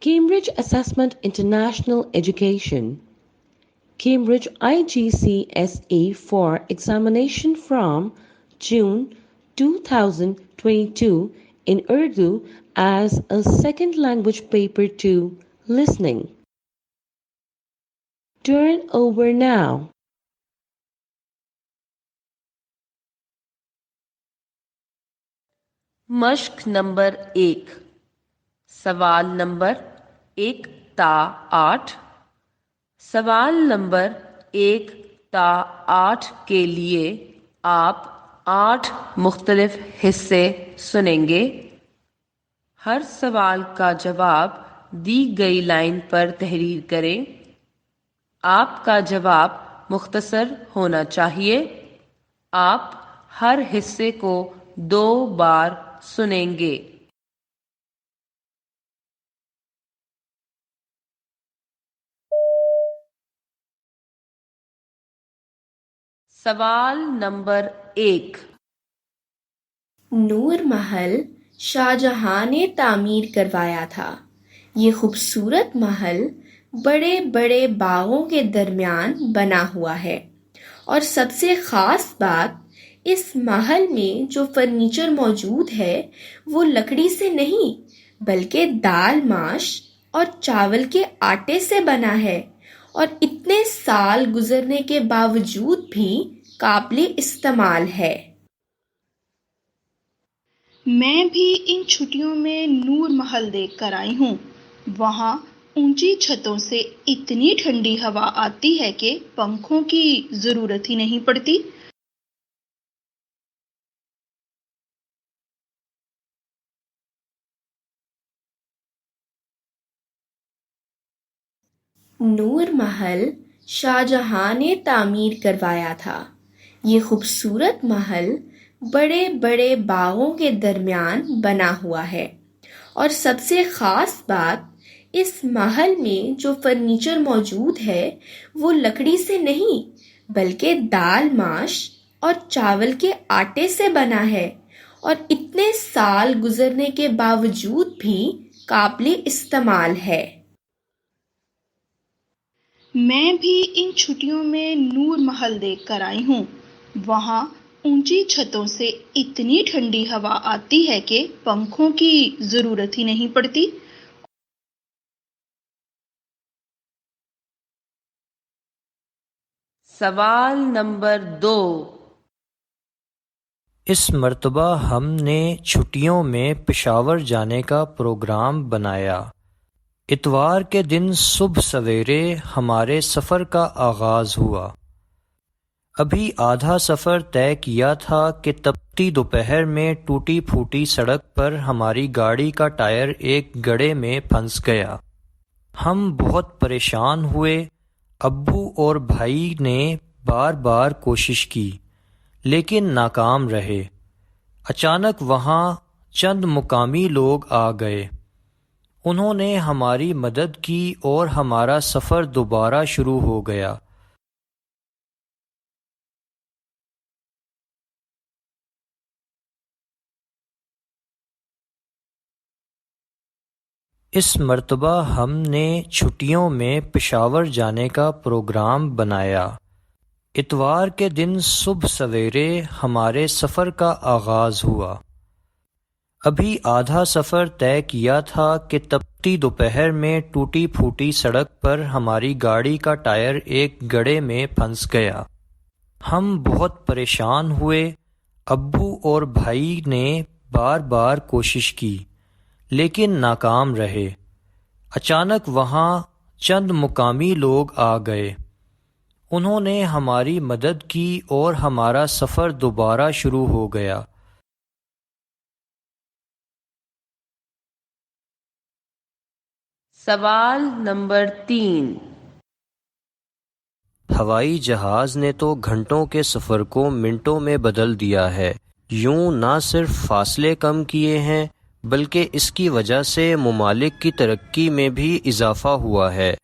Cambridge Assessment International Education. Cambridge IGCSE for examination from June 2022 in Urdu as a second language paper 2 listening. Turn over now. مشق number 1 سوال number 1 تا 8 سوال number 1 تا 8 کے لیے آپ 8 مختلف حصے سنیں گے۔ ہر سوال کا جواب دی گئی لائن پر تحریر کریں۔ آپ کا جواب مختصر ہونا چاہیے۔ آپ ہر حصے کو 2 بار سنیں گے۔ سوال نمبر 1 نور محل شاہ جہاں نے تعمیر کروایا تھا۔ یہ خوبصورت محل بڑے بڑے باغوں کے درمیان بنا ہوا ہے، اور سب سے خاص بات اس محل میں جو فرنیچر موجود ہے وہ لکڑی سے نہیں بلکہ دال ماش اور چاول کے آٹے سے بنا ہے، اور اتنے سال گزرنے کے باوجود بھی قابل استعمال ہے۔ میں بھی ان چھٹیوں میں نور محل دیکھ کر آئی ہوں۔ وہاں اونچی چھتوں سے اتنی ٹھنڈی ہوا آتی ہے کہ پنکھوں کی ضرورت ہی نہیں پڑتی۔ نور محل شاہ جہاں نے تعمیر کروایا تھا۔ یہ خوبصورت محل بڑے بڑے باغوں کے درمیان بنا ہوا ہے، اور سب سے خاص بات اس محل میں جو فرنیچر موجود ہے وہ لکڑی سے نہیں بلکہ دال ماش اور چاول کے آٹے سے بنا ہے، اور اتنے سال گزرنے کے باوجود بھی قابل استعمال ہے۔ میں بھی ان چھٹیوں میں نور محل دیکھ کر آئی ہوں۔ وہاں اونچی چھتوں سے اتنی ٹھنڈی ہوا آتی ہے کہ پنکھوں کی ضرورت ہی نہیں پڑتی۔ سوال نمبر 2 اس مرتبہ ہم نے چھٹیوں میں پشاور جانے کا پروگرام بنایا۔ اتوار کے دن صبح سویرے ہمارے سفر کا آغاز ہوا۔ ابھی آدھا سفر طے کیا تھا کہ تپتی دوپہر میں ٹوٹی پھوٹی سڑک پر ہماری گاڑی کا ٹائر ایک گڑھے میں پھنس گیا۔ ہم بہت پریشان ہوئے۔ ابو اور بھائی نے بار بار کوشش کی لیکن ناکام رہے۔ اچانک وہاں چند مقامی لوگ آ گئے۔ انہوں نے ہماری مدد کی اور ہمارا سفر دوبارہ شروع ہو گیا۔ اس مرتبہ ہم نے چھٹیوں میں پشاور جانے کا پروگرام بنایا۔ اتوار کے دن صبح سویرے ہمارے سفر کا آغاز ہوا۔ ابھی آدھا سفر طے کیا تھا کہ تپتی دوپہر میں ٹوٹی پھوٹی سڑک پر ہماری گاڑی کا ٹائر ایک گڑھے میں پھنس گیا۔ ہم بہت پریشان ہوئے۔ ابو اور بھائی نے بار بار کوشش کی لیکن ناکام رہے۔ اچانک وہاں چند مقامی لوگ آ گئے۔ انہوں نے ہماری مدد کی اور ہمارا سفر دوبارہ شروع ہو گیا۔ سوال نمبر 3 ہوائی جہاز نے تو گھنٹوں کے سفر کو منٹوں میں بدل دیا ہے۔ یوں نہ صرف فاصلے کم کیے ہیں بلکہ اس کی وجہ سے ممالک کی ترقی میں بھی اضافہ ہوا ہے۔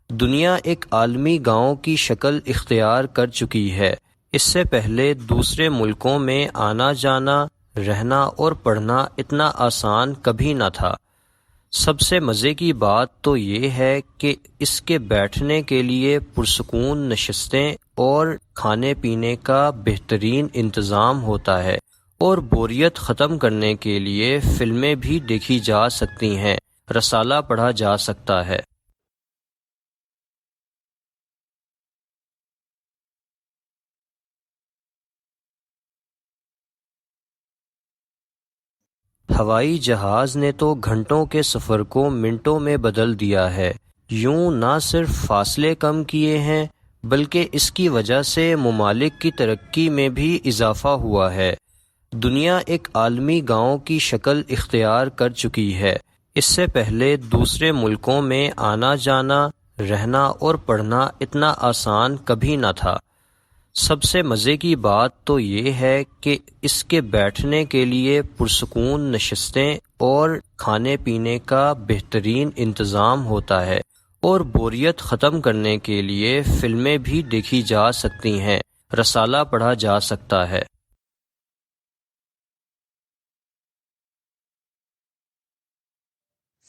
دنیا ایک عالمی گاؤں کی شکل اختیار کر چکی ہے۔ اس سے پہلے دوسرے ملکوں میں آنا جانا، رہنا اور پڑھنا اتنا آسان کبھی نہ تھا۔ سب سے مزے کی بات تو یہ ہے کہ اس کے بیٹھنے کے لیے پرسکون نشستیں اور کھانے پینے کا بہترین انتظام ہوتا ہے، اور بوریت ختم کرنے کے لیے فلمیں بھی دیکھی جا سکتی ہیں، رسالہ پڑھا جا سکتا ہے۔ ہوائی جہاز نے تو گھنٹوں کے سفر کو منٹوں میں بدل دیا ہے۔ یوں نہ صرف فاصلے کم کیے ہیں بلکہ اس کی وجہ سے ممالک کی ترقی میں بھی اضافہ ہوا ہے۔ دنیا ایک عالمی گاؤں کی شکل اختیار کر چکی ہے۔ اس سے پہلے دوسرے ملکوں میں آنا جانا، رہنا اور پڑھنا اتنا آسان کبھی نہ تھا۔ سب سے مزے کی بات تو یہ ہے کہ اس کے بیٹھنے کے لیے پرسکون نشستیں اور کھانے پینے کا بہترین انتظام ہوتا ہے، اور بوریت ختم کرنے کے لیے فلمیں بھی دیکھی جا سکتی ہیں، رسالہ پڑھا جا سکتا ہے۔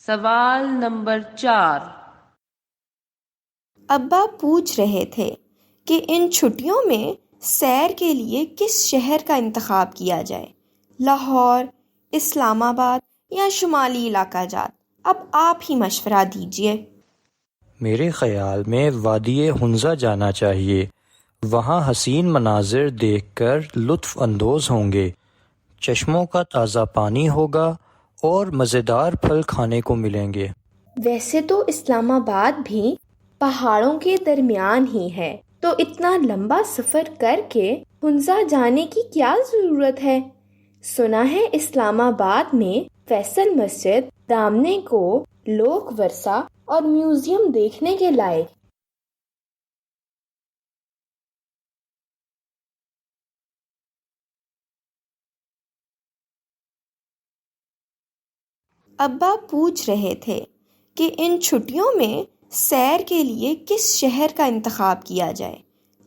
سوال نمبر 4۔ ابا پوچھ رہے تھے کہ ان چھٹیوں میں سیر کے لیے کس شہر کا انتخاب کیا جائے، لاہور، اسلام آباد یا شمالی علاقہ جات؟ اب آپ ہی مشورہ دیجیے۔ میرے خیال میں وادی ہنزہ جانا چاہیے، وہاں حسین مناظر دیکھ کر لطف اندوز ہوں گے، چشموں کا تازہ پانی ہوگا اور مزیدار پھل کھانے کو ملیں گے۔ ویسے تو اسلام آباد بھی پہاڑوں کے درمیان ہی ہے، تو اتنا لمبا سفر کر کے ہنزہ جانے کی کیا ضرورت ہے؟ سنا ہے اسلام آباد میں فیصل مسجد، دامنے کو، لوک ورثہ اور میوزیم دیکھنے کے لائق۔ ابا پوچھ رہے تھے کہ ان چھٹیوں میں سیر کے لیے کس شہر کا انتخاب کیا جائے،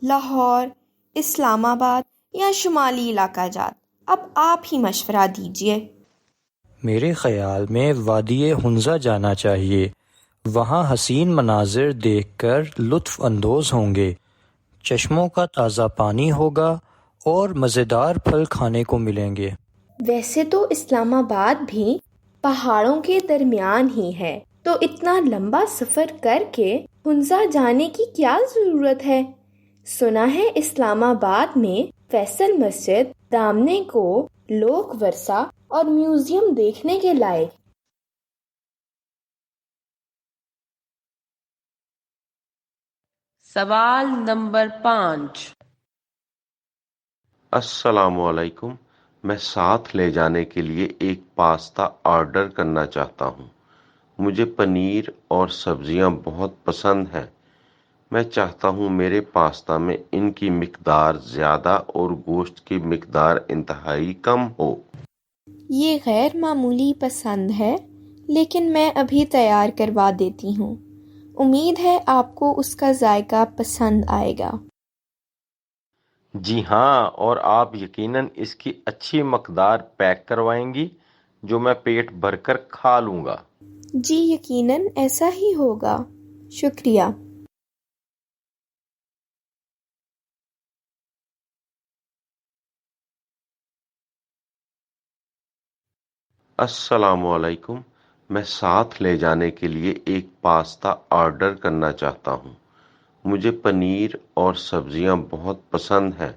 لاہور، اسلام آباد یا شمالی علاقہ جات؟ اب آپ ہی مشورہ دیجیے۔ میرے خیال میں وادی ہنزہ جانا چاہیے، وہاں حسین مناظر دیکھ کر لطف اندوز ہوں گے، چشموں کا تازہ پانی ہوگا اور مزیدار پھل کھانے کو ملیں گے۔ ویسے تو اسلام آباد بھی پہاڑوں کے درمیان ہی ہے، تو اتنا لمبا سفر کر کے ہنزہ جانے کی کیا ضرورت ہے؟ سنا ہے اسلام آباد میں فیصل مسجد، دامنے کو، لوک ورثہ اور میوزیم دیکھنے کے لائق۔ سوال نمبر 5۔ السلام علیکم، میں ساتھ لے جانے کے لیے ایک پاستا آرڈر کرنا چاہتا ہوں۔ مجھے پنیر اور سبزیاں بہت پسند ہیں۔ میں چاہتا ہوں میرے پاستا میں ان کی مقدار زیادہ اور گوشت کی مقدار انتہائی کم ہو۔ یہ غیر معمولی پسند ہے، لیکن میں ابھی تیار کروا دیتی ہوں۔ امید ہے آپ کو اس کا ذائقہ پسند آئے گا۔ جی ہاں، اور آپ یقیناً اس کی اچھی مقدار پیک کروائیں گی جو میں پیٹ بھر کر کھا لوں گا۔ جی یقیناً ایسا ہی ہوگا، شکریہ۔ السلام علیکم، میں ساتھ لے جانے کے لیے ایک پاستا آرڈر کرنا چاہتا ہوں۔ مجھے پنیر اور سبزیاں بہت پسند ہیں۔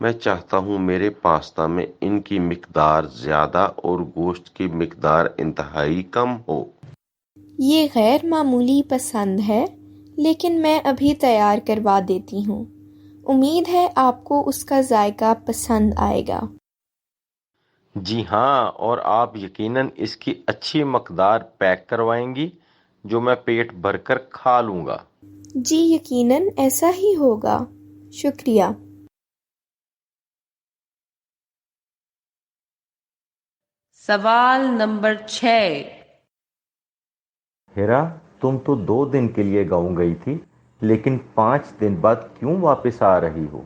میں چاہتا ہوں میرے پاستا میں ان کی مقدار زیادہ اور گوشت کی مقدار انتہائی کم ہو۔ یہ غیر معمولی پسند ہے، لیکن میں ابھی تیار کروا دیتی ہوں۔ امید ہے آپ کو اس کا ذائقہ پسند آئے گا۔ جی ہاں، اور آپ یقیناً اس کی اچھی مقدار پیک کروائیں گی جو میں پیٹ بھر کر کھا لوں گا۔ جی یقیناً ایسا ہی ہوگا، شکریہ۔ سوال نمبر 6۔ ہیرا، تم تو 2 دن کے لیے گاؤں گئی تھی، لیکن 5 دن بعد کیوں واپس آ رہی ہو؟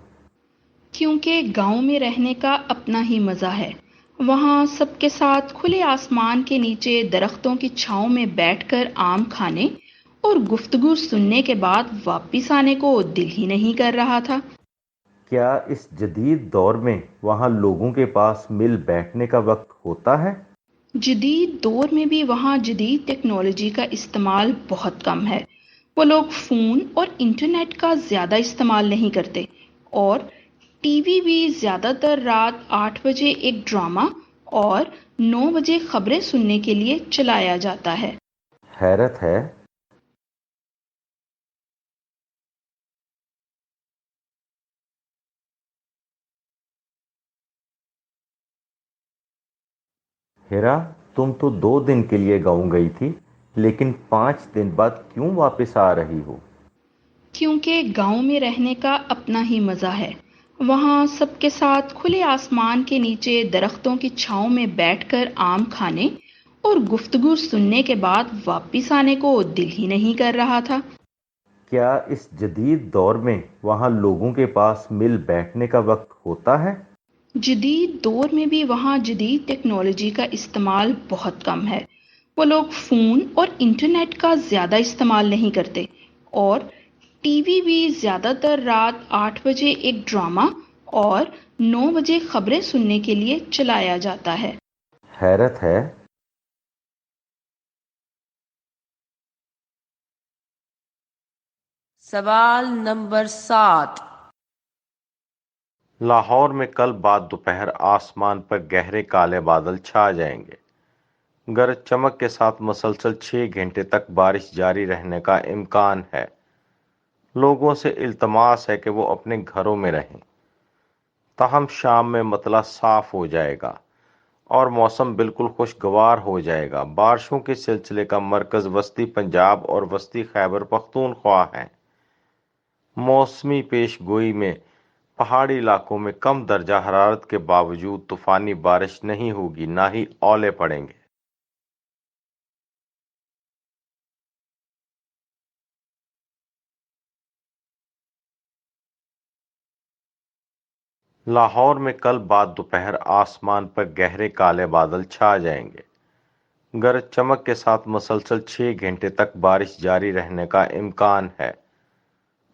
کیونکہ گاؤں میں رہنے کا اپنا ہی مزہ ہے۔ وہاں سب کے ساتھ کھلے آسمان کے نیچے درختوں کی چھاؤں میں بیٹھ کر آم کھانے اور گفتگو سننے کے بعد واپس آنے کو دل ہی نہیں کر رہا تھا۔ کیا اس جدید دور میں وہاں لوگوں کے پاس مل بیٹھنے کا وقت ہوتا ہے؟ جدید دور میں بھی وہاں جدید ٹیکنالوجی کا استعمال بہت کم ہے۔ وہ لوگ فون اور انٹرنیٹ کا زیادہ استعمال نہیں کرتے، اور ٹی وی بھی زیادہ تر رات 8 بجے ایک ڈرامہ اور 9 بجے خبریں سننے کے لیے چلایا جاتا ہے۔ حیرت ہے۔ ہیرا، تم تو 2 دن کے لیے گاؤں گئی تھی، لیکن 5 دن بعد کیوں واپس آ رہی ہو؟ کیونکہ گاؤں میں رہنے کا اپنا ہی مزہ ہے۔ وہاں سب کے ساتھ کھلے آسمان کے نیچے درختوں کی چھاؤں میں بیٹھ کر آم کھانے اور گفتگو سننے کے بعد واپس آنے کو دل ہی نہیں کر رہا تھا۔ کیا اس جدید دور میں وہاں لوگوں کے پاس مل بیٹھنے کا وقت ہوتا ہے؟ جدید دور میں بھی وہاں جدید ٹیکنالوجی کا استعمال بہت کم ہے۔ وہ لوگ فون اور انٹرنیٹ کا زیادہ استعمال نہیں کرتے، اور ٹی وی بھی زیادہ تر رات 8 بجے ایک ڈرامہ اور 9 بجے خبریں سننے کے لیے چلایا جاتا ہے۔ حیرت ہے۔ سوال نمبر 7۔ لاہور میں کل بعد دوپہر آسمان پر گہرے کالے بادل چھا جائیں گے۔ گرج چمک کے ساتھ مسلسل 6 گھنٹے تک بارش جاری رہنے کا امکان ہے۔ لوگوں سے التماس ہے کہ وہ اپنے گھروں میں رہیں۔ تاہم شام میں مطلع صاف ہو جائے گا اور موسم بالکل خوشگوار ہو جائے گا۔ بارشوں کے سلسلے کا مرکز وسطی پنجاب اور وسطی خیبر پختونخوا ہے۔ موسمی پیش گوئی میں پہاڑی علاقوں میں کم درجہ حرارت کے باوجود طوفانی بارش نہیں ہوگی، نہ ہی اولے پڑیں گے۔ لاہور میں کل بعد دوپہر آسمان پر گہرے کالے بادل چھا جائیں گے۔ گرج چمک کے ساتھ مسلسل 6 گھنٹے تک بارش جاری رہنے کا امکان ہے۔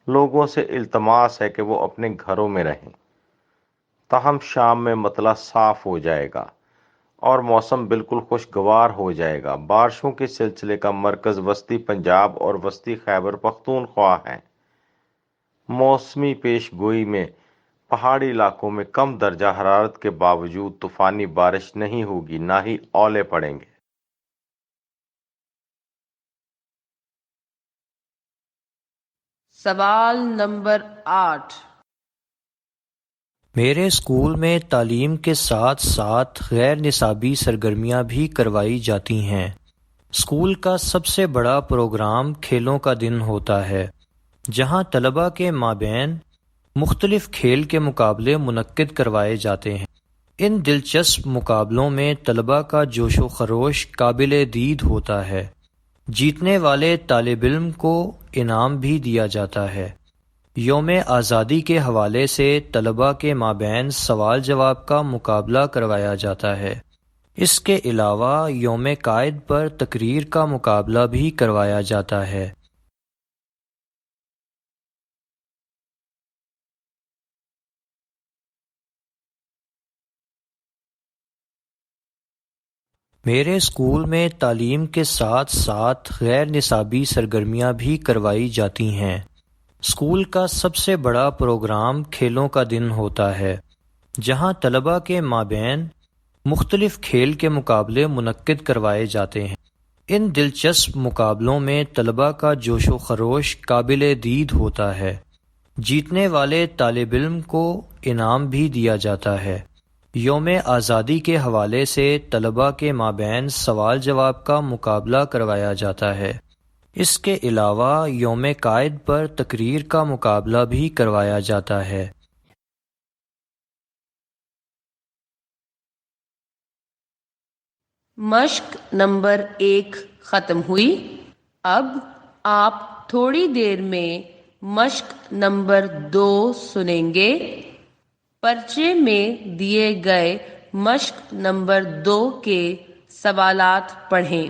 لوگوں سے التماس ہے کہ وہ اپنے گھروں میں رہیں۔ تاہم شام میں مطلع صاف ہو جائے گا اور موسم بالکل خوشگوار ہو جائے گا۔ بارشوں کے سلسلے کا مرکز وسطی پنجاب اور وسطی خیبر پختونخوا ہے۔ موسمی پیش گوئی میں پہاڑی علاقوں میں کم درجہ حرارت کے باوجود طوفانی بارش نہیں ہوگی، نہ ہی اولے پڑیں گے۔ سوال نمبر 8۔ میرے اسکول میں تعلیم کے ساتھ ساتھ غیر نصابی سرگرمیاں بھی کروائی جاتی ہیں۔ اسکول کا سب سے بڑا پروگرام کھیلوں کا دن ہوتا ہے، جہاں طلباء کے مابین مختلف کھیل کے مقابلے منعقد کروائے جاتے ہیں۔ ان دلچسپ مقابلوں میں طلباء کا جوش و خروش قابل دید ہوتا ہے۔ جیتنے والے طالب علم کو انعام بھی دیا جاتا ہے۔ یوم آزادی کے حوالے سے طلباء کے مابین سوال جواب کا مقابلہ کروایا جاتا ہے۔ اس کے علاوہ یوم قائد پر تقریر کا مقابلہ بھی کروایا جاتا ہے۔ میرے اسکول میں تعلیم کے ساتھ ساتھ غیر نصابی سرگرمیاں بھی کروائی جاتی ہیں۔ اسکول کا سب سے بڑا پروگرام کھیلوں کا دن ہوتا ہے، جہاں طلباء کے مابین مختلف کھیل کے مقابلے منعقد کروائے جاتے ہیں۔ ان دلچسپ مقابلوں میں طلباء کا جوش و خروش قابل دید ہوتا ہے۔ جیتنے والے طالب علم کو انعام بھی دیا جاتا ہے۔ یوم آزادی کے حوالے سے طلباء کے مابین سوال جواب کا مقابلہ کروایا جاتا ہے۔ اس کے علاوہ یوم قائد پر تقریر کا مقابلہ بھی کروایا جاتا ہے۔ مشق نمبر 1 ختم ہوئی۔ اب آپ تھوڑی دیر میں مشق نمبر 2 سنیں گے۔ پرچے میں دیے گئے مشق نمبر 2 کے سوالات پڑھیں۔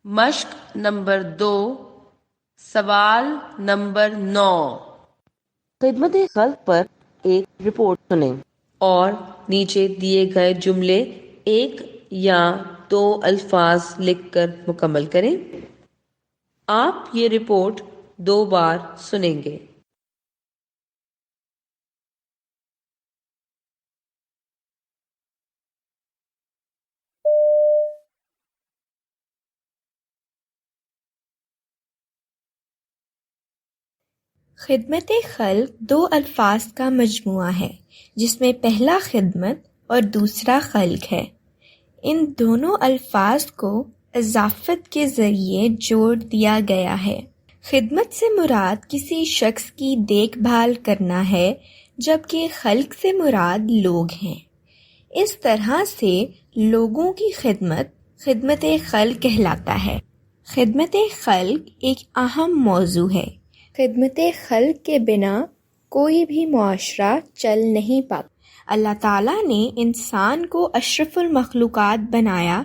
مشق نمبر 2 سوال نمبر 9۔ خدمت خلق پر ایک رپورٹ سنیں اور نیچے دیے گئے جملے 1 یا 2 الفاظ لکھ کر مکمل کریں۔ آپ یہ رپورٹ 2 بار سنیں گے۔ خدمت خلق 2 الفاظ کا مجموعہ ہے جس میں پہلا خدمت اور دوسرا خلق ہے۔ ان دونوں الفاظ کو اضافت کے ذریعے جوڑ دیا گیا ہے۔ خدمت سے مراد کسی شخص کی دیکھ بھال کرنا ہے جبکہ خلق سے مراد لوگ ہیں۔ اس طرح سے لوگوں کی خدمت خدمت خلق کہلاتا ہے۔ خدمت خلق ایک اہم موضوع ہے۔ خدمت خلق کے بنا کوئی بھی معاشرہ چل نہیں پاتا۔ اللہ تعالیٰ نے انسان کو اشرف المخلوقات بنایا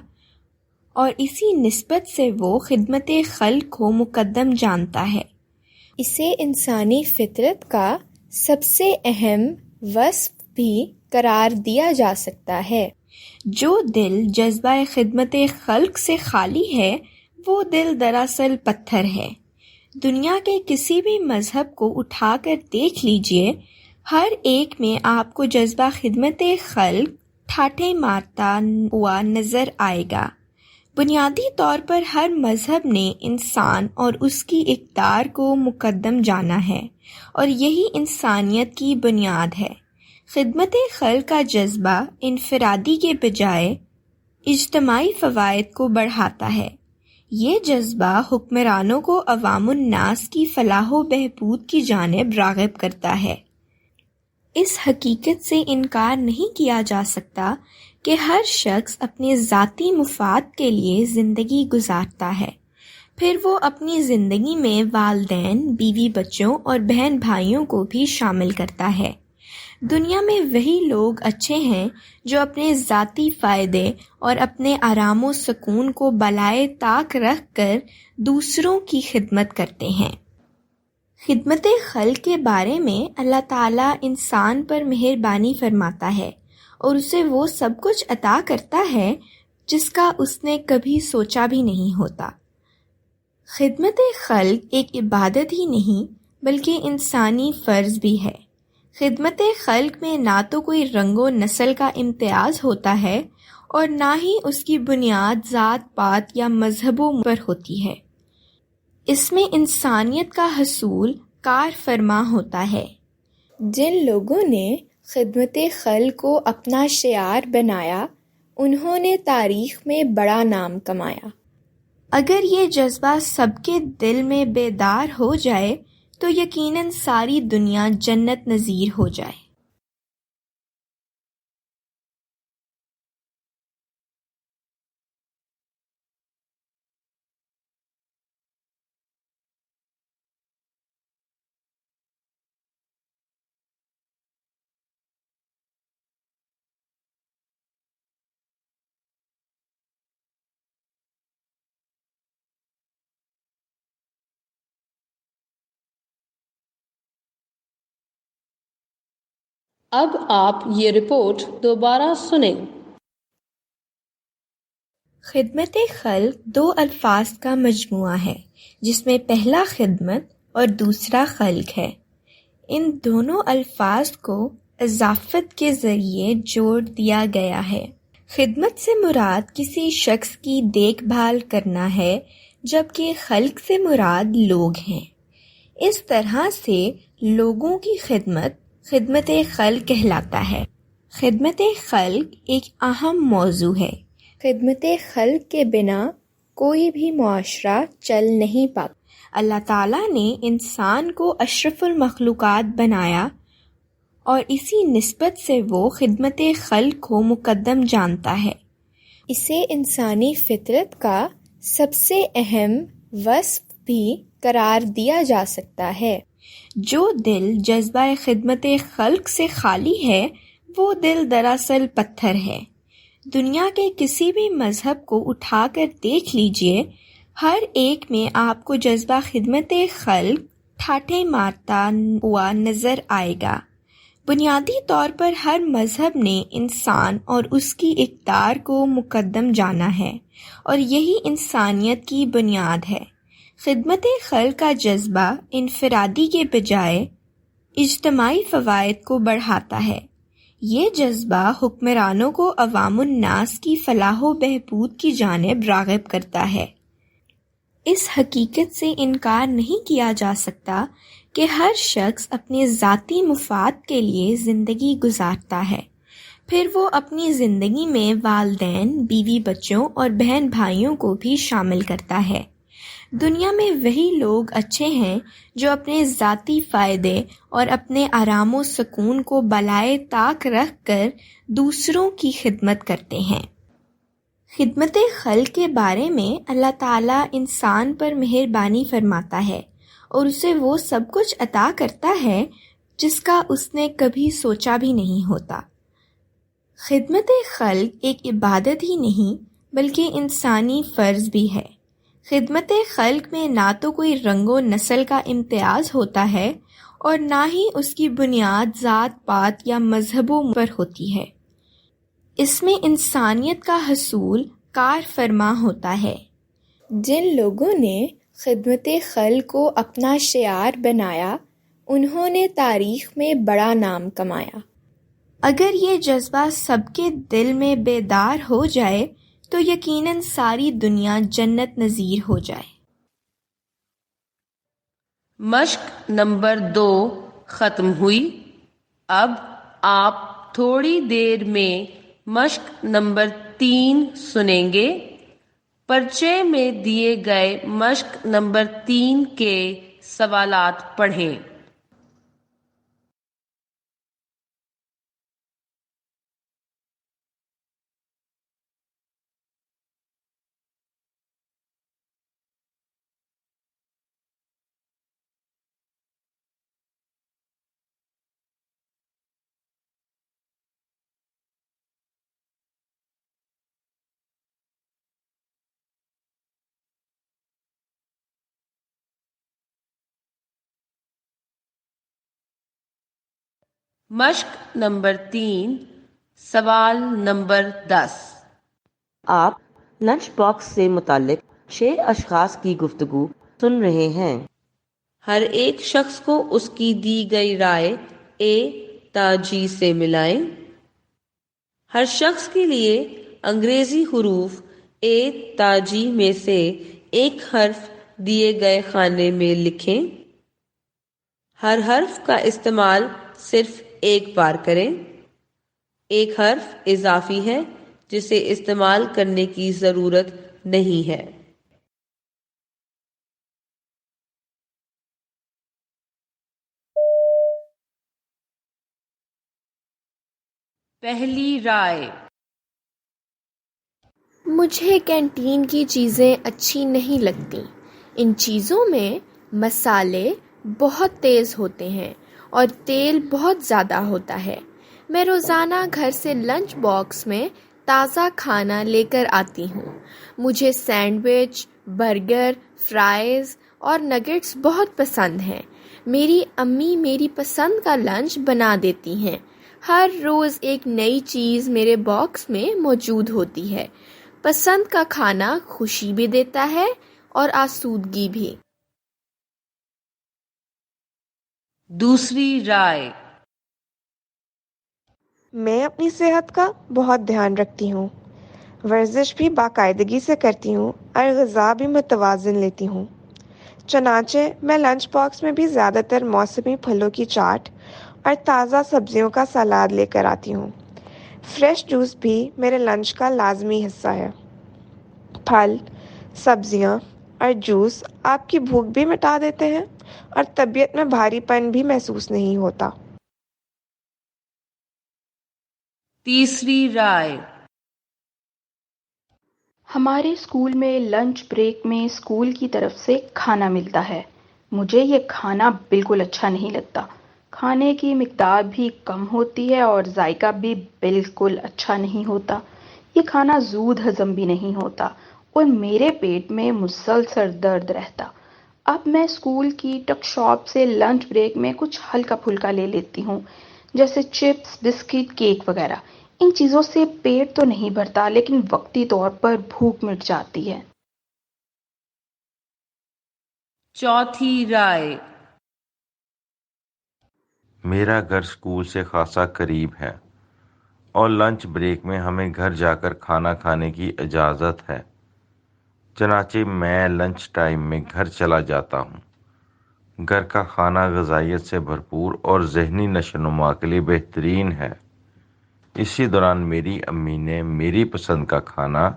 اور اسی نسبت سے وہ خدمت خلق کو مقدم جانتا ہے۔ اسے انسانی فطرت کا سب سے اہم وصف بھی قرار دیا جا سکتا ہے۔ جو دل جذبہ خدمت خلق سے خالی ہے وہ دل دراصل پتھر ہے۔ دنیا کے کسی بھی مذہب کو اٹھا کر دیکھ لیجئے، ہر ایک میں آپ کو جذبہ خدمت خلق ٹھاٹھے مارتا ہوا نظر آئے گا۔ بنیادی طور پر ہر مذہب نے انسان اور اس کی اقدار کو مقدم جانا ہے اور یہی انسانیت کی بنیاد ہے۔ خدمت خلق کا جذبہ انفرادی کے بجائے اجتماعی فوائد کو بڑھاتا ہے۔ یہ جذبہ حکمرانوں کو عوام الناس کی فلاح و بہبود کی جانب راغب کرتا ہے۔ اس حقیقت سے انکار نہیں کیا جا سکتا کہ ہر شخص اپنے ذاتی مفاد کے لیے زندگی گزارتا ہے، پھر وہ اپنی زندگی میں والدین، بیوی بچوں اور بہن بھائیوں کو بھی شامل کرتا ہے۔ دنیا میں وہی لوگ اچھے ہیں جو اپنے ذاتی فائدے اور اپنے آرام و سکون کو بالائے طاق رکھ کر دوسروں کی خدمت کرتے ہیں۔ خدمت خلق کے بارے میں اللہ تعالیٰ انسان پر مہربانی فرماتا ہے اور اسے وہ سب کچھ عطا کرتا ہے جس کا اس نے کبھی سوچا بھی نہیں ہوتا۔ خدمت خلق ایک عبادت ہی نہیں بلکہ انسانی فرض بھی ہے۔ خدمت خلق میں نہ تو کوئی رنگ و نسل کا امتیاز ہوتا ہے اور نہ ہی اس کی بنیاد ذات پات یا مذہبوں پر ہوتی ہے۔ اس میں انسانیت کا حصول کار فرما ہوتا ہے۔ جن لوگوں نے خدمت خلق کو اپنا شعار بنایا انہوں نے تاریخ میں بڑا نام کمایا۔ اگر یہ جذبہ سب کے دل میں بیدار ہو جائے تو یقیناً ساری دنیا جنت نظیر ہو جائے۔ اب آپ یہ رپورٹ دوبارہ سنیں۔ خدمت خلق 2 الفاظ کا مجموعہ ہے جس میں پہلا خدمت اور دوسرا خلق ہے۔ ان دونوں الفاظ کو اضافت کے ذریعے جوڑ دیا گیا ہے۔ خدمت سے مراد کسی شخص کی دیکھ بھال کرنا ہے جبکہ خلق سے مراد لوگ ہیں۔ اس طرح سے لوگوں کی خدمت خدمت خلق کہلاتا ہے۔ خدمت خلق ایک اہم موضوع ہے۔ خدمت خلق کے بنا کوئی بھی معاشرہ چل نہیں پاتا۔ اللہ تعالیٰ نے انسان کو اشرف المخلوقات بنایا اور اسی نسبت سے وہ خدمت خلق کو مقدم جانتا ہے۔ اسے انسانی فطرت کا سب سے اہم وصف بھی قرار دیا جا سکتا ہے۔ جو دل جذبہ خدمت خلق سے خالی ہے وہ دل دراصل پتھر ہے۔ دنیا کے کسی بھی مذہب کو اٹھا کر دیکھ لیجئے، ہر ایک میں آپ کو جذبہ خدمت خلق ٹھاٹھے مارتا ہوا نظر آئے گا۔ بنیادی طور پر ہر مذہب نے انسان اور اس کی اقدار کو مقدم جانا ہے، اور یہی انسانیت کی بنیاد ہے۔ خدمت خلق کا جذبہ انفرادی کے بجائے اجتماعی فوائد کو بڑھاتا ہے۔ یہ جذبہ حکمرانوں کو عوام الناس کی فلاح و بہبود کی جانب راغب کرتا ہے۔ اس حقیقت سے انکار نہیں کیا جا سکتا کہ ہر شخص اپنے ذاتی مفاد کے لیے زندگی گزارتا ہے، پھر وہ اپنی زندگی میں والدین، بیوی بچوں اور بہن بھائیوں کو بھی شامل کرتا ہے۔ دنیا میں وہی لوگ اچھے ہیں جو اپنے ذاتی فائدے اور اپنے آرام و سکون کو بالائے طاق رکھ کر دوسروں کی خدمت کرتے ہیں۔ خدمت خلق کے بارے میں اللہ تعالیٰ انسان پر مہربانی فرماتا ہے اور اسے وہ سب کچھ عطا کرتا ہے جس کا اس نے کبھی سوچا بھی نہیں ہوتا۔ خدمت خلق ایک عبادت ہی نہیں بلکہ انسانی فرض بھی ہے۔ خدمت خلق میں نہ تو کوئی رنگ و نسل کا امتیاز ہوتا ہے اور نہ ہی اس کی بنیاد ذات پات یا مذہبوں پر ہوتی ہے۔ اس میں انسانیت کا حصول کار فرما ہوتا ہے۔ جن لوگوں نے خدمت خلق کو اپنا شعار بنایا انہوں نے تاریخ میں بڑا نام کمایا۔ اگر یہ جذبہ سب کے دل میں بیدار ہو جائے تو یقیناً ساری دنیا جنت نظیر ہو جائے۔ مشق نمبر 2 ختم ہوئی۔ اب آپ تھوڑی دیر میں مشق نمبر 3 سنیں گے۔ پرچے میں دیے گئے مشق نمبر 3 کے سوالات پڑھیں۔ مشق نمبر 3 سوال نمبر 10۔ آپ لنچ باکس سے متعلق 6 اشخاص کی گفتگو سن رہے ہیں۔ ہر ایک شخص کو اس کی دی گئی رائے A تا G سے ملائیں۔ ہر شخص کے لیے انگریزی حروف A تا G میں سے ایک حرف دیے گئے خانے میں لکھیں۔ ہر حرف کا استعمال صرف ایک بار کریں۔ ایک حرف اضافی ہے جسے استعمال کرنے کی ضرورت نہیں ہے۔ پہلی رائے۔ مجھے کینٹین کی چیزیں اچھی نہیں لگتی۔ ان چیزوں میں مسالے بہت تیز ہوتے ہیں اور تیل بہت زیادہ ہوتا ہے۔ میں روزانہ گھر سے لنچ باکس میں تازہ کھانا لے کر آتی ہوں۔ مجھے سینڈوچ، برگر، فرائز اور نگٹس بہت پسند ہیں۔ میری امی میری پسند کا لنچ بنا دیتی ہیں۔ ہر روز ایک نئی چیز میرے باکس میں موجود ہوتی ہے۔ پسند کا کھانا خوشی بھی دیتا ہے اور آسودگی بھی۔ دوسری رائے۔ میں اپنی صحت کا بہت دھیان رکھتی ہوں، ورزش بھی باقاعدگی سے کرتی ہوں اور غذا بھی متوازن لیتی ہوں۔ چنانچہ میں لنچ باکس میں بھی زیادہ تر موسمی پھلوں کی چاٹ اور تازہ سبزیوں کا سلاد لے کر آتی ہوں۔ فریش جوس بھی میرے لنچ کا لازمی حصہ ہے۔ پھل، سبزیاں اور جوس آپ کی بھوک بھی مٹا دیتے ہیں اور طبیعت میں بھاری پن بھی محسوس نہیں ہوتا۔ تیسری رائے۔ ہمارے اسکول میں لنچ بریک میں اسکول کی طرف سے کھانا ملتا ہے۔ مجھے یہ کھانا بالکل اچھا نہیں لگتا۔ کھانے کی مقدار بھی کم ہوتی ہے اور ذائقہ بھی بالکل اچھا نہیں ہوتا۔ یہ کھانا زود ہضم بھی نہیں ہوتا اور میرے پیٹ میں مسلسل درد رہتا۔ اب میں اسکول کی ٹک شاپ سے لنچ بریک میں کچھ ہلکا پھلکا لے لیتی ہوں، جیسے چپس، بسکٹ، کیک وغیرہ۔ ان چیزوں سے پیٹ تو نہیں بھرتا لیکن وقتی طور پر بھوک مٹ جاتی ہے۔ چوتھی رائے۔ میرا گھر اسکول سے خاصا قریب ہے اور لنچ بریک میں ہمیں گھر جا کر کھانا کھانے کی اجازت ہے۔ چنانچہ میں لنچ ٹائم میں گھر چلا جاتا ہوں۔ گھر کا کھانا غذائیت سے بھرپور اور ذہنی نشو و نما کے لیے بہترین ہے۔ اسی دوران میری امی نے میری پسند کا کھانا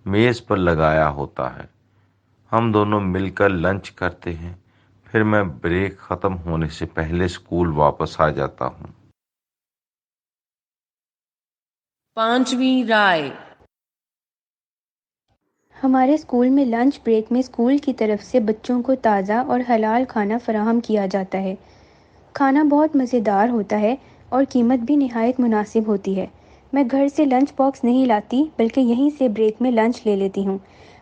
میز پر لگایا ہوتا ہے۔ ہم دونوں مل کر لنچ کرتے ہیں، پھر میں بریک ختم ہونے سے پہلے اسکول واپس آ جاتا ہوں۔ پانچویں رائے۔ ہمارے اسکول میں لنچ بریک میں اسکول کی طرف سے بچوں کو تازہ اور حلال کھانا فراہم کیا جاتا ہے۔ کھانا بہت مزیدار ہوتا ہے اور قیمت بھی نہایت مناسب ہوتی ہے۔ میں گھر سے لنچ باکس نہیں لاتی بلکہ یہیں سے بریک میں لنچ لے لیتی ہوں۔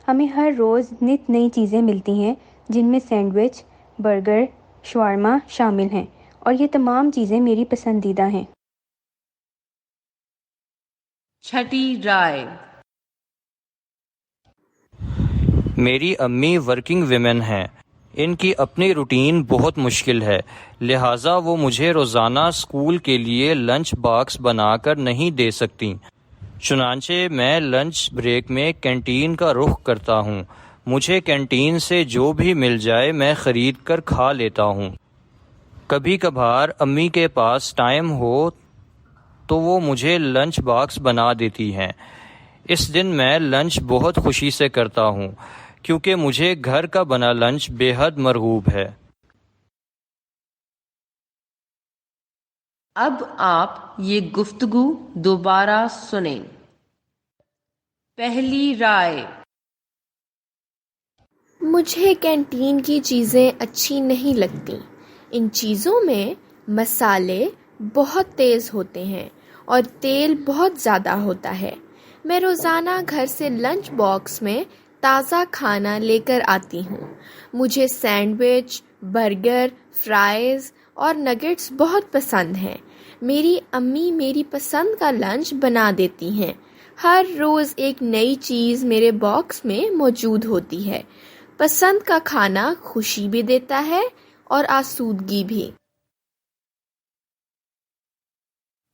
ہمیں ہر روز نت نئی چیزیں ملتی ہیں جن میں سینڈوچ، برگر، شاورما شامل ہیں، اور یہ تمام چیزیں میری پسندیدہ ہیں۔ چھٹی رائے۔ میری امی ورکنگ ویمن ہیں۔ ان کی اپنی روٹین بہت مشکل ہے، لہٰذا وہ مجھے روزانہ اسکول کے لیے لنچ باکس بنا کر نہیں دے سکتی۔ چنانچہ میں لنچ بریک میں کینٹین کا رخ کرتا ہوں۔ مجھے کینٹین سے جو بھی مل جائے میں خرید کر کھا لیتا ہوں۔ کبھی کبھار امی کے پاس ٹائم ہو تو وہ مجھے لنچ باکس بنا دیتی ہیں۔ اس دن میں لنچ بہت خوشی سے کرتا ہوں کیونکہ مجھے گھر کا بنا لنچ بے حد مرغوب ہے۔ اب آپ یہ گفتگو دوبارہ سنیں۔ پہلی رائے۔ مجھے کینٹین کی چیزیں اچھی نہیں لگتی۔ ان چیزوں میں مسالے بہت تیز ہوتے ہیں اور تیل بہت زیادہ ہوتا ہے۔ میں روزانہ گھر سے لنچ باکس میں تازہ کھانا لے کر آتی ہوں۔ مجھے سینڈوچ، برگر، فرائز اور نگٹس بہت پسند ہیں۔ میری امی میری پسند کا لنچ بنا دیتی ہیں۔ ہر روز ایک نئی چیز میرے باکس میں موجود ہوتی ہے۔ پسند کا کھانا خوشی بھی دیتا ہے اور آسودگی بھی۔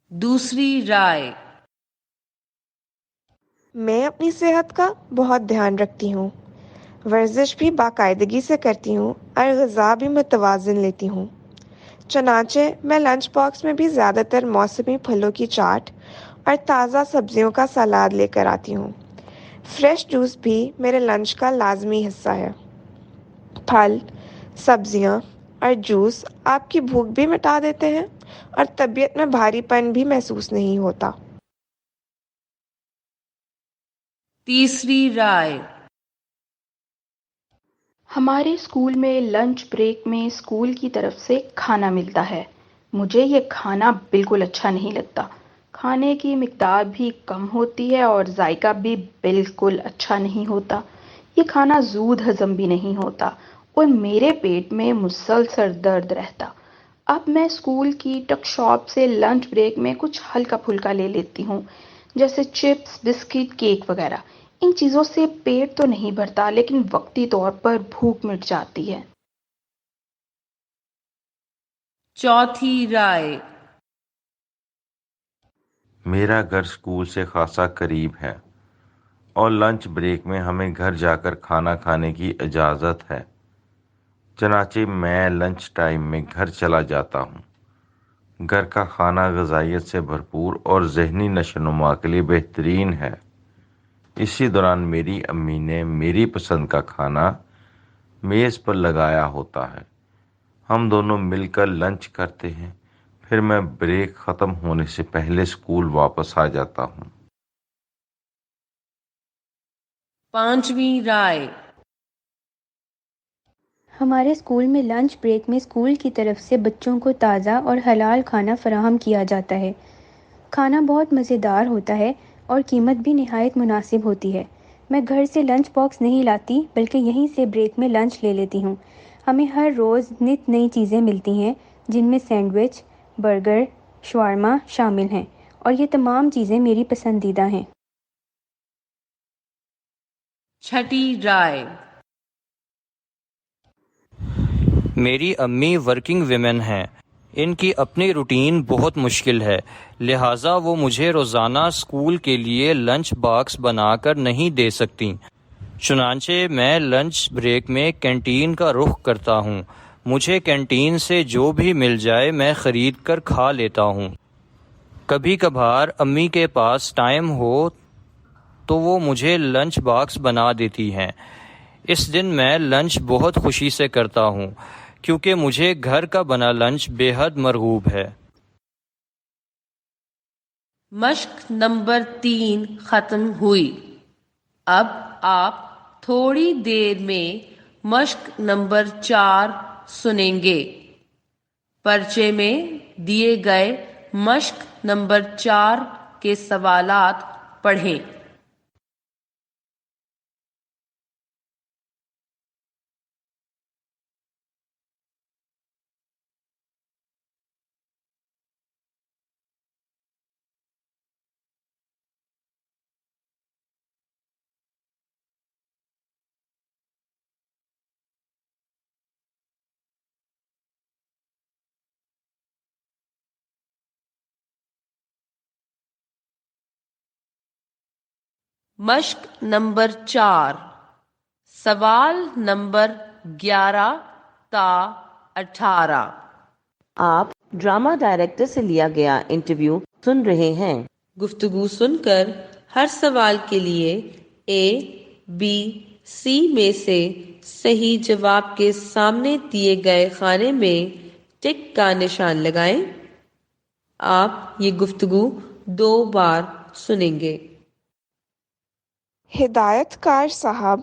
دوسری رائے۔ میں اپنی صحت کا بہت دھیان رکھتی ہوں۔ ورزش بھی باقاعدگی سے کرتی ہوں اور غذا بھی متوازن لیتی ہوں۔ چنانچہ میں لنچ باکس میں بھی زیادہ تر موسمی پھلوں کی چاٹ اور تازہ سبزیوں کا سلاد لے کر آتی ہوں۔ فریش جوس بھی میرے لنچ کا لازمی حصہ ہے۔ پھل، سبزیاں اور جوس آپ کی بھوک بھی مٹا دیتے ہیں اور طبیعت میں بھاری پن بھی محسوس نہیں ہوتا۔ تیسری رائے۔ ہمارے اسکول میں لنچ بریک میں اسکول کی طرف سے کھانا ملتا ہے۔ مجھے یہ کھانا بالکل اچھا نہیں لگتا۔ کھانے کی مقدار بھی کم ہوتی ہے اور ذائقہ بھی بالکل اچھا نہیں ہوتا۔ یہ کھانا زود ہضم بھی نہیں ہوتا اور میرے پیٹ میں مسلسل درد رہتا۔ اب میں اسکول کی ٹک شاپ سے لنچ بریک میں کچھ ہلکا پھلکا لے لیتی ہوں، جیسے چپس، بسکٹ، کیک وغیرہ۔ ان چیزوں سے پیٹ تو نہیں بھرتا لیکن وقتی طور پر بھوک مٹ جاتی ہے۔ چوتھی رائے۔ میرا گھر اسکول سے خاصا قریب ہے اور لنچ بریک میں ہمیں گھر جا کر کھانا کھانے کی اجازت ہے۔ چنانچہ میں لنچ ٹائم میں گھر چلا جاتا ہوں۔ گھر کا کھانا غذائیت سے بھرپور اور ذہنی نشو و نما کے لیے بہترین ہے۔ اسی دوران میری امی نے میری پسند کا کھانا میز پر لگایا ہوتا ہے۔ ہم دونوں مل کر لنچ کرتے ہیں، پھر میں بریک ختم ہونے سے پہلے اسکول واپس آ جاتا ہوں۔ 5ویں رائے۔ ہمارے اسکول میں لنچ بریک میں اسکول کی طرف سے بچوں کو تازہ اور حلال کھانا فراہم کیا جاتا ہے۔ کھانا بہت مزیدار ہوتا ہے اور قیمت بھی نہایت مناسب ہوتی ہے۔ میں گھر سے لنچ باکس نہیں لاتی بلکہ یہیں سے بریک میں لنچ لے لیتی ہوں۔ ہمیں ہر روز نت نئی چیزیں ملتی ہیں جن میں سینڈوچ، برگر، شاورما شامل ہیں، اور یہ تمام چیزیں میری پسندیدہ ہیں۔ 6ٹھی رائے۔ میری امی ورکنگ ویمن ہیں، ان کی اپنی روٹین بہت مشکل ہے، لہٰذا وہ مجھے روزانہ اسکول کے لیے لنچ باکس بنا کر نہیں دے سکتی۔ چنانچہ میں لنچ بریک میں کینٹین کا رخ کرتا ہوں۔ مجھے کینٹین سے جو بھی مل جائے میں خرید کر کھا لیتا ہوں۔ کبھی کبھار امی کے پاس ٹائم ہو تو وہ مجھے لنچ باکس بنا دیتی ہیں۔ اس دن میں لنچ بہت خوشی سے کرتا ہوں کیونکہ مجھے گھر کا بنا لنچ بے حد مرغوب ہے۔ مشق نمبر 3 ختم ہوئی۔ اب آپ تھوڑی دیر میں مشق نمبر 4 سنیں گے۔ پرچے میں دیے گئے مشق نمبر 4 کے سوالات پڑھیں۔ مشق نمبر 4، سوال نمبر 11 تا 18۔ آپ ڈرامہ ڈائریکٹر سے لیا گیا انٹرویو سن رہے ہیں۔ گفتگو سن کر ہر سوال کے لیے اے، بی، سی میں سے صحیح جواب کے سامنے دیے گئے خانے میں ٹک کا نشان لگائیں۔ آپ یہ گفتگو 2 بار سنیں گے۔ ہدایت کار صاحب،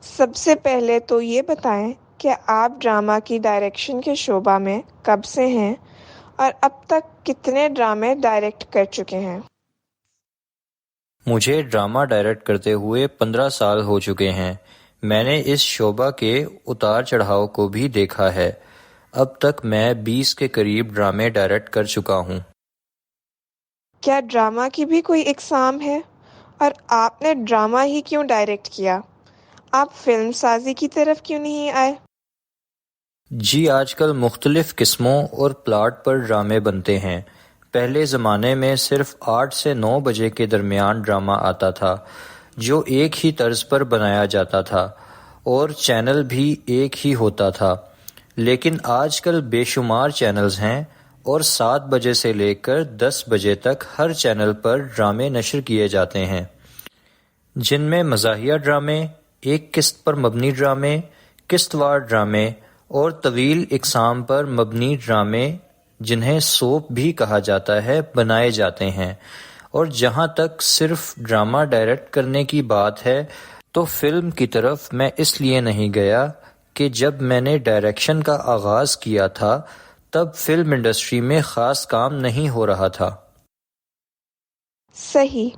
سب سے پہلے تو یہ بتائیں کہ آپ ڈرامہ کی ڈائریکشن کے شعبہ میں کب سے ہیں اور اب تک کتنے ڈرامے ڈائریکٹ کر چکے ہیں؟ مجھے ڈرامہ ڈائریکٹ کرتے ہوئے 15 سال ہو چکے ہیں۔ میں نے اس شعبہ کے اتار چڑھاؤ کو بھی دیکھا ہے۔ اب تک میں 20 کے قریب ڈرامے ڈائریکٹ کر چکا ہوں۔ کیا ڈرامہ کی بھی کوئی اقسام ہے؟ اور آپ نے ڈرامہ ہی کیوں ڈائریکٹ کیا؟ آپ فلم سازی کی طرف کیوں نہیں آئے؟ جی، آج کل مختلف قسموں اور پلاٹ پر ڈرامے بنتے ہیں۔ پہلے زمانے میں صرف 8 سے 9 بجے کے درمیان ڈرامہ آتا تھا جو ایک ہی طرز پر بنایا جاتا تھا اور چینل بھی ایک ہی ہوتا تھا، لیکن آج کل بے شمار چینلز ہیں اور 7 بجے سے لے کر 10 بجے تک ہر چینل پر ڈرامے نشر کیے جاتے ہیں، جن میں مزاحیہ ڈرامے، ایک قسط پر مبنی ڈرامے، قسط وار ڈرامے اور طویل اقسام پر مبنی ڈرامے جنہیں سوپ بھی کہا جاتا ہے بنائے جاتے ہیں۔ اور جہاں تک صرف ڈرامہ ڈائریکٹ کرنے کی بات ہے تو فلم کی طرف میں اس لیے نہیں گیا کہ جب میں نے ڈائریکشن کا آغاز کیا تھا تب فلم انڈسٹری میں خاص کام نہیں ہو رہا تھا۔ صحیح۔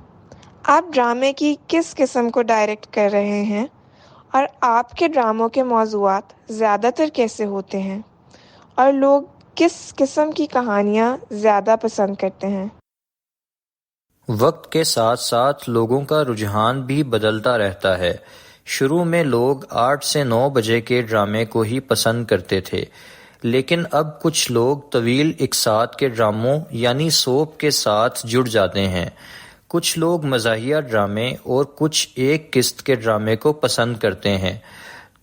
آپ ڈرامے کی کس قسم کو ڈائریکٹ کر رہے ہیں اور آپ کے ڈراموں کے موضوعات زیادہ تر کیسے ہوتے ہیں اور لوگ کس قسم کی کہانیاں زیادہ پسند کرتے ہیں؟ وقت کے ساتھ ساتھ لوگوں کا رجحان بھی بدلتا رہتا ہے۔ شروع میں لوگ 8 سے 9 بجے کے ڈرامے کو ہی پسند کرتے تھے، لیکن اب کچھ لوگ طویل اقساط کے ڈراموں یعنی سوپ کے ساتھ جڑ جاتے ہیں۔ کچھ لوگ مزاحیہ ڈرامے اور کچھ ایک قسط کے ڈرامے کو پسند کرتے ہیں،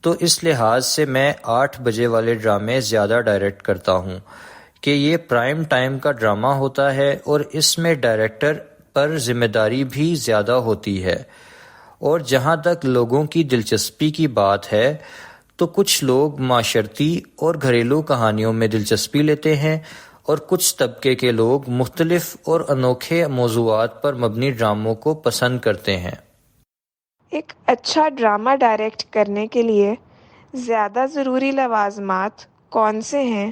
تو اس لحاظ سے میں 8 بجے والے ڈرامے زیادہ ڈائریکٹ کرتا ہوں کہ یہ پرائم ٹائم کا ڈرامہ ہوتا ہے اور اس میں ڈائریکٹر پر ذمہ داری بھی زیادہ ہوتی ہے، اور جہاں تک لوگوں کی دلچسپی کی بات ہے تو کچھ لوگ معاشرتی اور گھریلو کہانیوں میں دلچسپی لیتے ہیں اور کچھ طبقے کے لوگ مختلف اور انوکھے موضوعات پر مبنی ڈراموں کو پسند کرتے ہیں۔ ایک اچھا ڈرامہ ڈائریکٹ کرنے کے لیے زیادہ ضروری لوازمات کون سے ہیں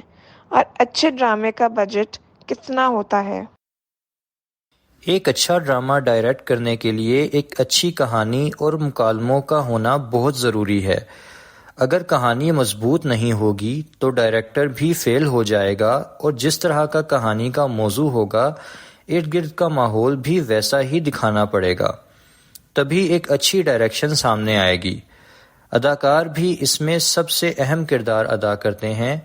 اور اچھے ڈرامے کا بجٹ کتنا ہوتا ہے؟ ایک اچھا ڈرامہ ڈائریکٹ کرنے کے لیے ایک اچھی کہانی اور مکالموں کا ہونا بہت ضروری ہے۔ اگر کہانی مضبوط نہیں ہوگی تو ڈائریکٹر بھی فیل ہو جائے گا، اور جس طرح کا کہانی کا موضوع ہوگا ارد گرد کا ماحول بھی ویسا ہی دکھانا پڑے گا، تبھی ایک اچھی ڈائریکشن سامنے آئے گی۔ اداکار بھی اس میں سب سے اہم کردار ادا کرتے ہیں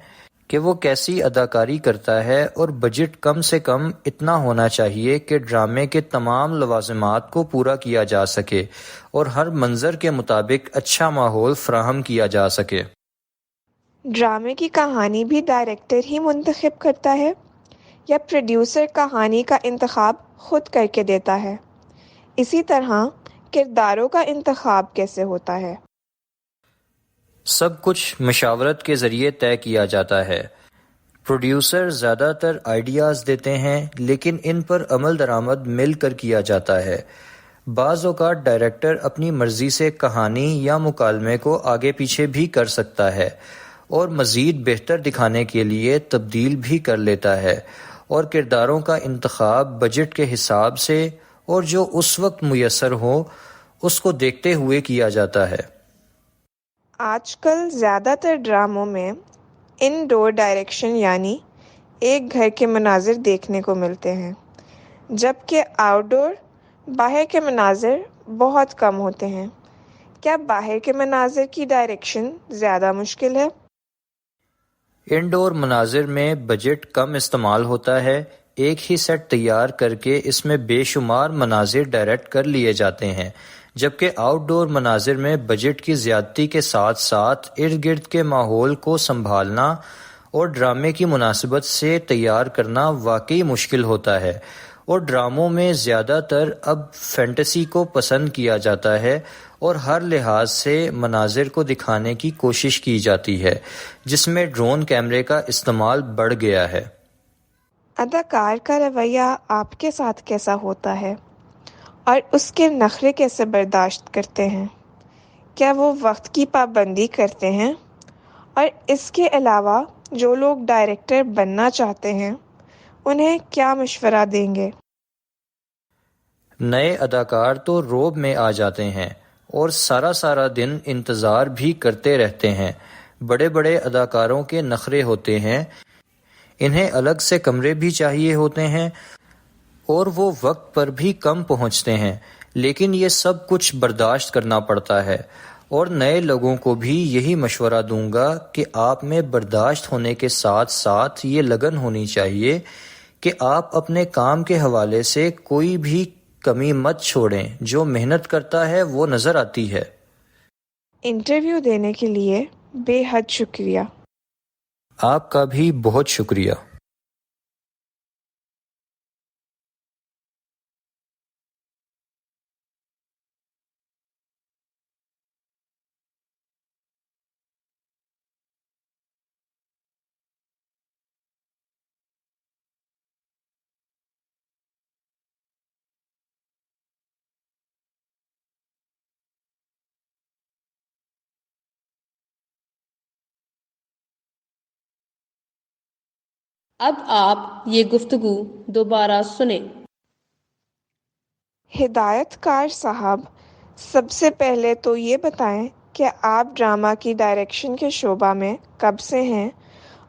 کہ وہ کیسی اداکاری کرتا ہے، اور بجٹ کم سے کم اتنا ہونا چاہیے کہ ڈرامے کے تمام لوازمات کو پورا کیا جا سکے اور ہر منظر کے مطابق اچھا ماحول فراہم کیا جا سکے۔ ڈرامے کی کہانی بھی ڈائریکٹر ہی منتخب کرتا ہے یا پروڈیوسر کہانی کا انتخاب خود کر کے دیتا ہے؟ اسی طرح کرداروں کا انتخاب کیسے ہوتا ہے؟ سب کچھ مشاورت کے ذریعے طے کیا جاتا ہے۔ پروڈیوسر زیادہ تر آئیڈیاز دیتے ہیں، لیکن ان پر عمل درآمد مل کر کیا جاتا ہے۔ بعض اوقات ڈائریکٹر اپنی مرضی سے کہانی یا مکالمے کو آگے پیچھے بھی کر سکتا ہے اور مزید بہتر دکھانے کے لیے تبدیل بھی کر لیتا ہے، اور کرداروں کا انتخاب بجٹ کے حساب سے اور جو اس وقت میسر ہو اس کو دیکھتے ہوئے کیا جاتا ہے۔ آج کل زیادہ تر ڈراموں میں انڈور ڈائریکشن یعنی ایک گھر کے مناظر دیکھنے کو ملتے ہیں، جبکہ آؤٹ ڈور باہر کے مناظر بہت کم ہوتے ہیں۔ کیا باہر کے مناظر کی ڈائریکشن زیادہ مشکل ہے؟ انڈور مناظر میں بجٹ کم استعمال ہوتا ہے، ایک ہی سیٹ تیار کر کے اس میں بے شمار مناظر ڈائریکٹ کر لیے جاتے ہیں، جبکہ آؤٹ ڈور مناظر میں بجٹ کی زیادتی کے ساتھ ساتھ ارد گرد کے ماحول کو سنبھالنا اور ڈرامے کی مناسبت سے تیار کرنا واقعی مشکل ہوتا ہے، اور ڈراموں میں زیادہ تر اب فینٹیسی کو پسند کیا جاتا ہے اور ہر لحاظ سے مناظر کو دکھانے کی کوشش کی جاتی ہے، جس میں ڈرون کیمرے کا استعمال بڑھ گیا ہے۔ اداکار کا رویہ آپ کے ساتھ کیسا ہوتا ہے اور اس کے نخرے کیسے برداشت کرتے ہیں؟ کیا وہ وقت کی پابندی کرتے ہیں؟ اور اس کے علاوہ جو لوگ ڈائریکٹر بننا چاہتے ہیں انہیں کیا مشورہ دیں گے؟ نئے اداکار تو روب میں آ جاتے ہیں اور سارا دن انتظار بھی کرتے رہتے ہیں۔ بڑے بڑے اداکاروں کے نخرے ہوتے ہیں، انہیں الگ سے کمرے بھی چاہیے ہوتے ہیں اور وہ وقت پر بھی کم پہنچتے ہیں، لیکن یہ سب کچھ برداشت کرنا پڑتا ہے، اور نئے لوگوں کو بھی یہی مشورہ دوں گا کہ آپ میں برداشت ہونے کے ساتھ ساتھ یہ لگن ہونی چاہیے کہ آپ اپنے کام کے حوالے سے کوئی بھی کمی مت چھوڑیں، جو محنت کرتا ہے وہ نظر آتی ہے۔ انٹرویو دینے کے لیے بے حد شکریہ۔ آپ کا بھی بہت شکریہ۔ اب آپ یہ گفتگو دوبارہ سنیں۔ ہدایت کار صاحب، سب سے پہلے تو یہ بتائیں کہ آپ ڈرامہ کی ڈائریکشن کے شعبہ میں کب سے ہیں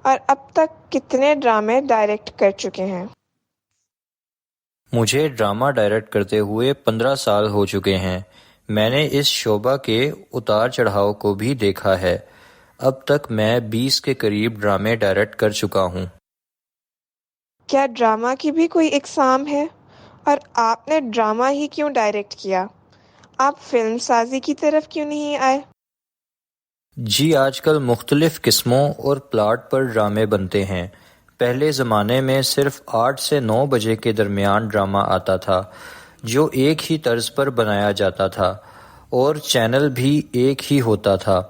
اور اب تک کتنے ڈرامے ڈائریکٹ کر چکے ہیں؟ مجھے ڈرامہ ڈائریکٹ کرتے ہوئے 15 سال ہو چکے ہیں۔ میں نے اس شعبہ کے اتار چڑھاؤ کو بھی دیکھا ہے۔ اب تک میں 20 کے قریب ڈرامے ڈائریکٹ کر چکا ہوں۔ کیا ڈرامہ کی بھی کوئی اقسام ہے؟ اور آپ نے ڈرامہ ہی کیوں ڈائریکٹ کیا؟ آپ فلم سازی کی طرف کیوں نہیں آئے؟ جی آج کل مختلف قسموں اور پلاٹ پر ڈرامے بنتے ہیں۔ پہلے زمانے میں صرف 8 سے 9 بجے کے درمیان ڈرامہ آتا تھا جو ایک ہی طرز پر بنایا جاتا تھا اور چینل بھی ایک ہی ہوتا تھا،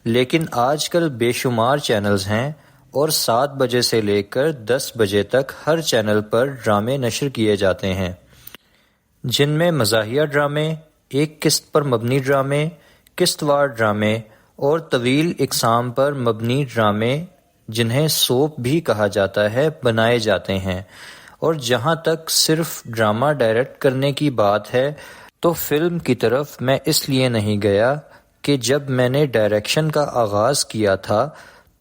لیکن آج کل بے شمار چینلز ہیں اور 7 بجے سے لے کر 10 بجے تک ہر چینل پر ڈرامے نشر کیے جاتے ہیں، جن میں مزاحیہ ڈرامے، ایک قسط پر مبنی ڈرامے، قسط وار ڈرامے اور طویل اقسام پر مبنی ڈرامے جنہیں سوپ بھی کہا جاتا ہے بنائے جاتے ہیں۔ اور جہاں تک صرف ڈرامہ ڈائریکٹ کرنے کی بات ہے تو فلم کی طرف میں اس لیے نہیں گیا کہ جب میں نے ڈائریکشن کا آغاز کیا تھا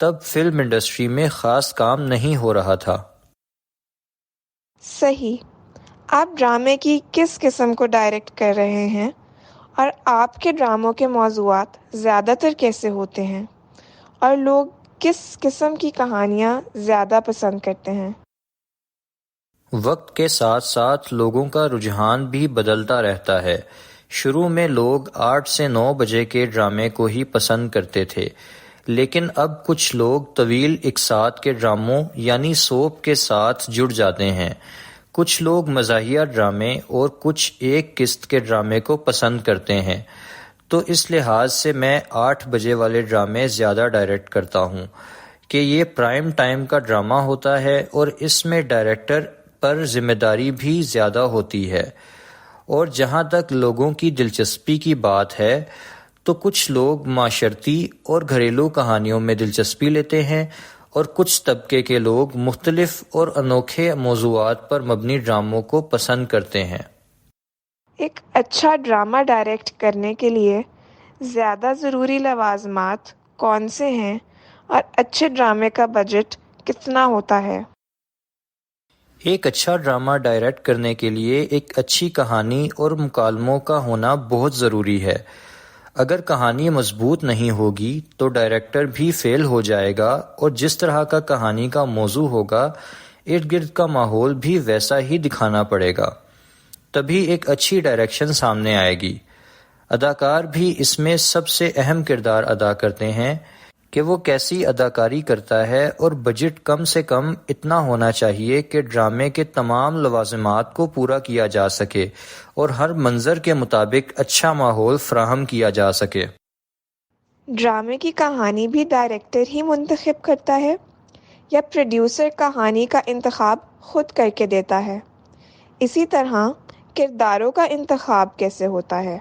تب فلم انڈسٹری میں خاص کام نہیں ہو رہا تھا۔ صحیح۔ آپ ڈرامے کی کس قسم کو ڈائریکٹ کر رہے ہیں اور آپ کے ڈراموں کے موضوعات زیادہ تر کیسے ہوتے ہیں اور لوگ کس قسم کی کہانیاں زیادہ پسند کرتے ہیں؟ وقت کے ساتھ ساتھ لوگوں کا رجحان بھی بدلتا رہتا ہے۔ شروع میں لوگ 8 سے 9 بجے کے ڈرامے کو ہی پسند کرتے تھے، لیکن اب کچھ لوگ طویل اقساط کے ڈراموں یعنی سوپ کے ساتھ جڑ جاتے ہیں۔ کچھ لوگ مزاحیہ ڈرامے اور کچھ ایک قسط کے ڈرامے کو پسند کرتے ہیں، تو اس لحاظ سے میں 8 بجے والے ڈرامے زیادہ ڈائریکٹ کرتا ہوں کہ یہ پرائم ٹائم کا ڈرامہ ہوتا ہے اور اس میں ڈائریکٹر پر ذمہ داری بھی زیادہ ہوتی ہے۔ اور جہاں تک لوگوں کی دلچسپی کی بات ہے تو کچھ لوگ معاشرتی اور گھریلو کہانیوں میں دلچسپی لیتے ہیں اور کچھ طبقے کے لوگ مختلف اور انوکھے موضوعات پر مبنی ڈراموں کو پسند کرتے ہیں۔ ایک اچھا ڈرامہ ڈائریکٹ کرنے کے لیے زیادہ ضروری لوازمات کون سے ہیں اور اچھے ڈرامے کا بجٹ کتنا ہوتا ہے؟ ایک اچھا ڈرامہ ڈائریکٹ کرنے کے لیے ایک اچھی کہانی اور مکالموں کا ہونا بہت ضروری ہے۔ اگر کہانی مضبوط نہیں ہوگی تو ڈائریکٹر بھی فیل ہو جائے گا اور جس طرح کا کہانی کا موضوع ہوگا ارد گرد کا ماحول بھی ویسا ہی دکھانا پڑے گا، تبھی ایک اچھی ڈائریکشن سامنے آئے گی۔ اداکار بھی اس میں سب سے اہم کردار ادا کرتے ہیں کہ وہ کیسی اداکاری کرتا ہے، اور بجٹ کم سے کم اتنا ہونا چاہیے کہ ڈرامے کے تمام لوازمات کو پورا کیا جا سکے اور ہر منظر کے مطابق اچھا ماحول فراہم کیا جا سکے۔ ڈرامے کی کہانی بھی ڈائریکٹر ہی منتخب کرتا ہے یا پروڈیوسر کہانی کا انتخاب خود کر کے دیتا ہے؟ اسی طرح کرداروں کا انتخاب کیسے ہوتا ہے؟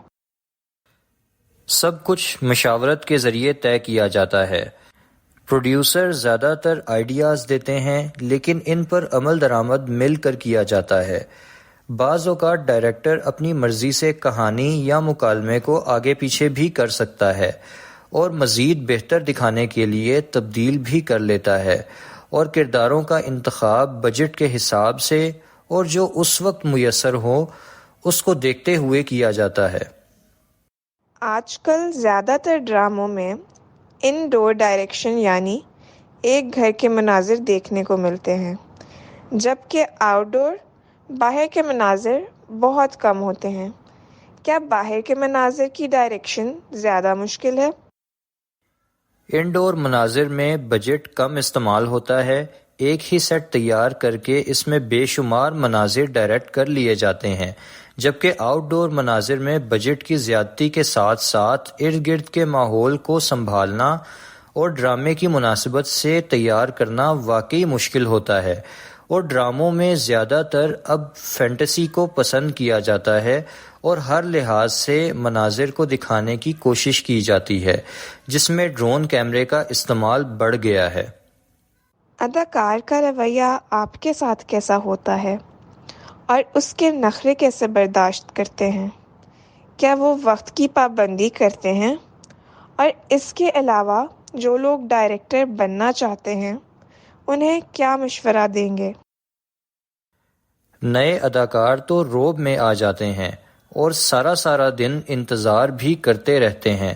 سب کچھ مشاورت کے ذریعے طے کیا جاتا ہے۔ پروڈیوسر زیادہ تر آئیڈیاز دیتے ہیں لیکن ان پر عمل درآمد مل کر کیا جاتا ہے۔ بعض اوقات ڈائریکٹر اپنی مرضی سے کہانی یا مکالمے کو آگے پیچھے بھی کر سکتا ہے اور مزید بہتر دکھانے کے لیے تبدیل بھی کر لیتا ہے، اور کرداروں کا انتخاب بجٹ کے حساب سے اور جو اس وقت میسر ہو اس کو دیکھتے ہوئے کیا جاتا ہے۔ آج کل زیادہ تر ڈراموں میں انڈور ڈائریکشن یعنی ایک گھر کے مناظر دیکھنے کو ملتے ہیں، جبکہ آؤٹ ڈور باہر کے مناظر بہت کم ہوتے ہیں۔ کیا باہر کے مناظر کی ڈائریکشن زیادہ مشکل ہے؟ انڈور مناظر میں بجٹ کم استعمال ہوتا ہے، ایک ہی سیٹ تیار کر کے اس میں بے شمار مناظر ڈائریکٹ کر لیے جاتے ہیں، جبکہ آؤٹ ڈور مناظر میں بجٹ کی زیادتی کے ساتھ ساتھ ارد گرد کے ماحول کو سنبھالنا اور ڈرامے کی مناسبت سے تیار کرنا واقعی مشکل ہوتا ہے، اور ڈراموں میں زیادہ تر اب فینٹیسی کو پسند کیا جاتا ہے اور ہر لحاظ سے مناظر کو دکھانے کی کوشش کی جاتی ہے، جس میں ڈرون کیمرے کا استعمال بڑھ گیا ہے۔ اداکار کا رویہ آپ کے ساتھ کیسا ہوتا ہے اور اس کے نخرے کیسے برداشت کرتے ہیں؟ کیا وہ وقت کی پابندی کرتے ہیں؟ اور اس کے علاوہ جو لوگ ڈائریکٹر بننا چاہتے ہیں انہیں کیا مشورہ دیں گے؟ نئے اداکار تو روب میں آ جاتے ہیں اور سارا دن انتظار بھی کرتے رہتے ہیں۔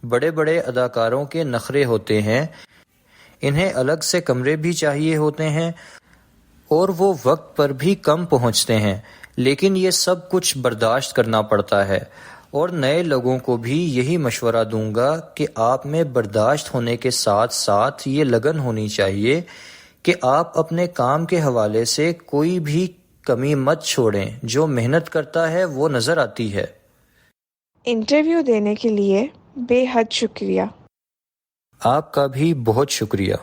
بڑے بڑے اداکاروں کے نخرے ہوتے ہیں، انہیں الگ سے کمرے بھی چاہیے ہوتے ہیں اور وہ وقت پر بھی کم پہنچتے ہیں، لیکن یہ سب کچھ برداشت کرنا پڑتا ہے۔ اور نئے لوگوں کو بھی یہی مشورہ دوں گا کہ آپ میں برداشت ہونے کے ساتھ ساتھ یہ لگن ہونی چاہیے کہ آپ اپنے کام کے حوالے سے کوئی بھی کمی مت چھوڑیں. جو محنت کرتا ہے وہ نظر آتی ہے. انٹرویو دینے کے لیے بے حد شکریہ. آپ کا بھی بہت شکریہ.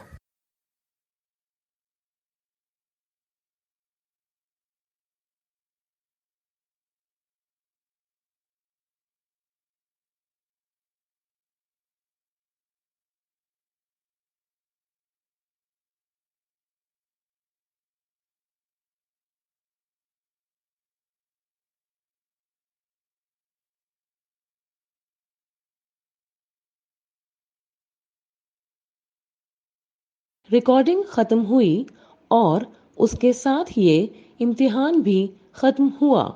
ریکارڈنگ ختم ہوئی اور اس کے ساتھ یہ امتحان بھی ختم ہوا.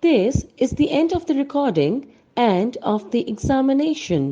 This is the end of the recording and of the examination.